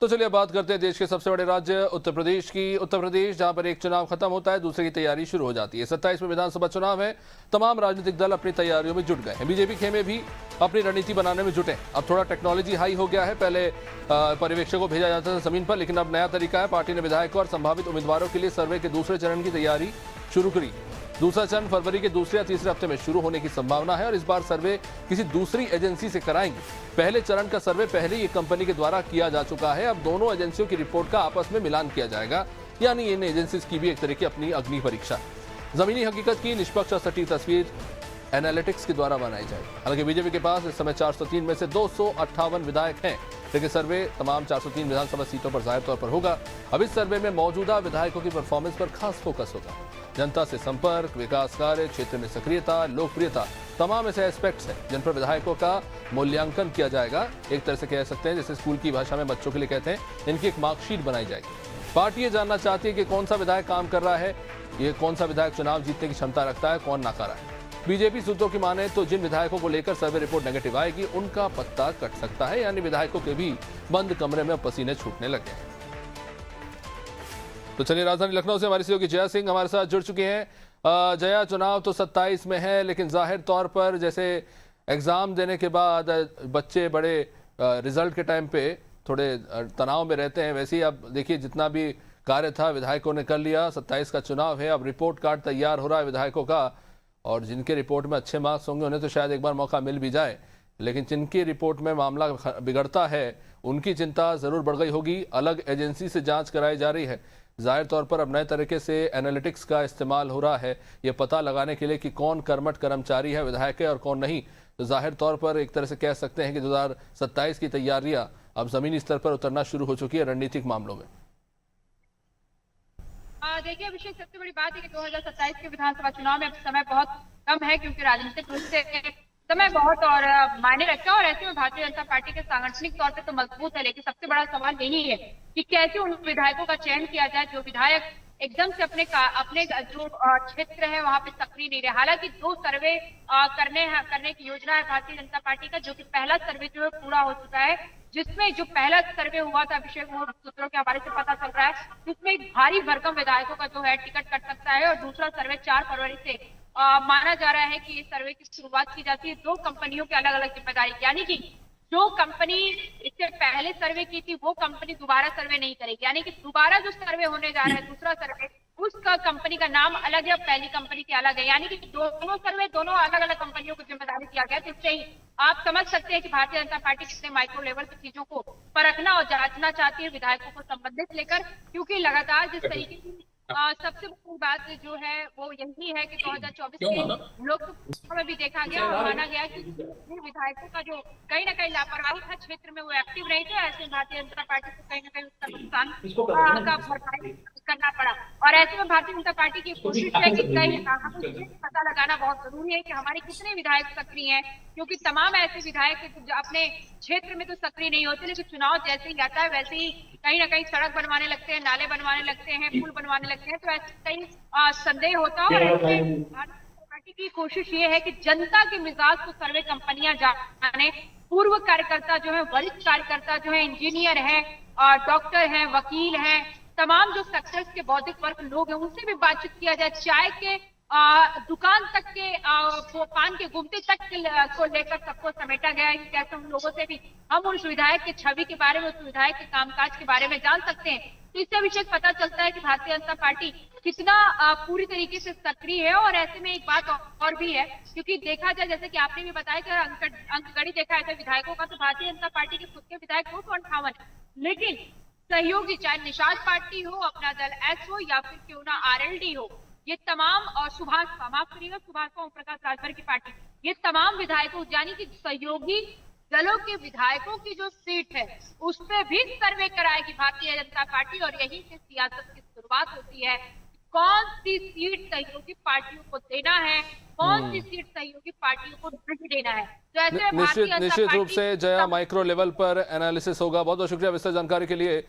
तो चलिए बात करते हैं देश के सबसे बड़े राज्य उत्तर प्रदेश की। उत्तर प्रदेश जहां पर एक चुनाव खत्म होता है, दूसरे की तैयारी शुरू हो जाती है। 27 में विधानसभा चुनाव है। तमाम राजनीतिक दल अपनी तैयारियों में जुट गए हैं। बीजेपी खेमे भी अपनी रणनीति बनाने में जुटे। अब थोड़ा टेक्नोलॉजी हाई हो गया है। पहले पर्यवेक्षकों को भेजा जाता था जमीन पर, लेकिन अब नया तरीका है। पार्टी ने विधायकों और संभावित उम्मीदवारों के लिए सर्वे के दूसरे चरण की तैयारी शुरू करी। दूसरा चरण फरवरी के दूसरे या तीसरे हफ्ते में शुरू होने की संभावना है और इस बार सर्वे किसी दूसरी एजेंसी से कराएंगे। पहले चरण का सर्वे पहले ही एक कंपनी के द्वारा किया जा चुका है। अब दोनों एजेंसियों की रिपोर्ट का आपस में मिलान किया जाएगा, यानी इन एजेंसीज की भी एक तरह की अपनी अग्नि परीक्षा। जमीनी हकीकत की निष्पक्ष और सटीक तस्वीर एनालिटिक्स के द्वारा बनाई जाएगी। हालांकि बीजेपी के पास इस समय 403 में से 258 विधायक हैं, लेकिन सर्वे तमाम 403 विधानसभा सीटों पर जाहिर तौर पर होगा। अब इस सर्वे में मौजूदा विधायकों की परफॉर्मेंस पर खास फोकस होगा। जनता से संपर्क, विकास कार्य, क्षेत्र में सक्रियता, लोकप्रियता, तमाम ऐसे एस्पेक्ट्स हैं जिन पर विधायकों का मूल्यांकन किया जाएगा। एक तरह से कह सकते हैं, जैसे स्कूल की भाषा में बच्चों के लिए कहते हैं, इनकी एक मार्कशीट बनाई जाएगी। पार्टी ये जानना चाहती है कि कौन सा विधायक काम कर रहा है, ये कौन सा विधायक चुनाव जीतने की क्षमता रखता है, कौन नाकारा है। बीजेपी सूत्रों की माने तो जिन विधायकों को लेकर सर्वे रिपोर्ट नेगेटिव आएगी, उनका पत्ता कट सकता है, यानी विधायकों के भी बंद कमरे में पसीने छूटने लगे हैं। तो चलिए राजधानी लखनऊ से हमारी सहयोगी जया सिंह हमारे साथ जुड़ चुके हैं। जया, चुनाव तो 27 में है, लेकिन जाहिर तौर पर जैसे एग्जाम देने के बाद बच्चे बड़े रिजल्ट के टाइम पे थोड़े तनाव में रहते हैं, वैसे ही अब देखिए जितना भी कार्य था विधायकों ने कर लिया। 27 का चुनाव है, अब रिपोर्ट कार्ड तैयार हो रहा है विधायकों का, और जिनके रिपोर्ट में अच्छे मार्क्स होंगे उन्हें तो शायद एक बार मौका मिल भी जाए, लेकिन जिनकी रिपोर्ट में मामला बिगड़ता है उनकी चिंता जरूर बढ़ गई होगी। अलग एजेंसी से जांच कराई जा रही है। जाहिर तौर पर अब नए तरीके से एनालिटिक्स का इस्तेमाल हो रहा है, ये पता लगाने के लिए कि कौन कर्मठ कर्मचारी है विधायक है और कौन नहीं। तो जाहिर तौर पर एक तरह से कह सकते हैं कि 2027 की तैयारियां अब जमीनी स्तर पर उतरना शुरू हो चुकी है रणनीतिक मामलों में। देखिए अभिषेक, सबसे बड़ी बात है कि 2027 के विधानसभा चुनाव में अब समय बहुत कम है, क्योंकि राजनीतिक रूप से समय बहुत और मायने रखता है। और ऐसे में भारतीय जनता पार्टी के सांगठनिक तौर पे तो मजबूत है, लेकिन सबसे बड़ा सवाल यही है कि कैसे उन विधायकों का चयन किया जाए जो विधायक एकदम से अपने जो क्षेत्र है वहां पे सक्रिय नहीं रहे। हालांकि 2 सर्वे करने की योजना है भारतीय जनता पार्टी का, जो कि पहला सर्वे जो है पूरा हो चुका है, जिसमें जो पहला सर्वे हुआ था अभिषेक, वो सूत्रों के हवाले से पता चल रहा है, जिसमें एक भारी भरकम विधायकों का जो है टिकट कट सकता है। और दूसरा सर्वे 4 फरवरी से माना जा रहा है कि इस सर्वे की शुरुआत की जाती है। 2 कंपनियों की अलग अलग जिम्मेदारी, यानी कि जो कंपनी इससे पहले सर्वे की थी वो कंपनी दोबारा सर्वे नहीं करेगी, यानी कि दोबारा जो सर्वे होने जा रहा है दूसरा सर्वे, उसका कंपनी का नाम अलग है, पहली कंपनी की अलग है, यानी कि दोनों सर्वे दोनों अलग अलग कंपनियों को जिम्मेदारी दिया गया। तो इससे ही आप समझ सकते हैं कि भारतीय जनता पार्टी कितने माइक्रो लेवल की चीजों को परखना और जांचना चाहती है विधायकों को संबंधित लेकर, क्योंकि लगातार जिस तरीके की सबसे बड़ी बात जो है वो यही है कि 2024 के लोकसभा चुनाव में भी देखा गया और माना गया कि विधायकों का जो कहीं ना कहीं लापरवाही था, क्षेत्र में वो एक्टिव नहीं थे। ऐसे में भारतीय जनता पार्टी को कहीं ना कहीं उसका नुकसान का भरपाई करना पड़ा। और ऐसे में भारतीय जनता पार्टी की कोशिश है कि कहीं हमें पता लगाना बहुत जरूरी है कि हमारे कितने विधायक सक्रिय हैं, क्योंकि तमाम ऐसे विधायक जो अपने क्षेत्र में तो सक्रिय नहीं होते, लेकिन चुनाव जैसे ही आता है वैसे ही कहीं ना कहीं सड़क बनवाने लगते हैं, नाले बनवाने लगते हैं, पुल बनवाने लगते हैं। तो ऐसे कहीं संदेह होता है। और ऐसे भारतीय पार्टी की कोशिश ये है कि जनता के मिजाज को सर्वे कंपनियां जाने, पूर्व कार्यकर्ता जो है, वरिष्ठ कार्यकर्ता जो है, इंजीनियर है, डॉक्टर हैं, वकील हैं, तमाम जो सेक्टर्स के बौद्धिक वर्ग लोग हैं, उनसे भी बातचीत किया जाए। चाय के दुकान तक के पान के गुमटे तक को लेकर सबको समेटा गया है कि कैसे उन लोगों से भी हम उस विधायक के छवि के बारे में, उस विधायक के कामकाज के बारे में जान सकते हैं। तो इससे अभिषेक पता चलता है कि भारतीय जनता पार्टी कितना पूरी तरीके से सक्रिय है। और ऐसे में एक बात और भी है, क्योंकि देखा जाए जैसे कि आपने भी बताया कि अंकगणित देखा है विधायकों का, तो भारतीय जनता पार्टी के खुद के विधायक 258 है, लेकिन सहयोगी चाहे निषाद पार्टी हो, अपना दल एस हो, या फिर क्यों ना आरएलडी हो, ये तमाम और सुभाष ओम प्रकाश राजभर की पार्टी, ये तमाम विधायकों यानी कि सहयोगी दलों के विधायकों की जो सीट है उस पर भी सर्वे कराएगी भारतीय जनता पार्टी। और यही से सियासत की शुरुआत होती है। कौन सी सीट सहयोगी पार्टियों को देना है, कौन सी सीट सहयोगी पार्टियों को नहीं देना है। तो ऐसे निश्चित रूप से जया, माइक्रो लेवल पर एनालिसिस होगा। बहुत बहुत शुक्रिया विस्तृत जानकारी के लिए।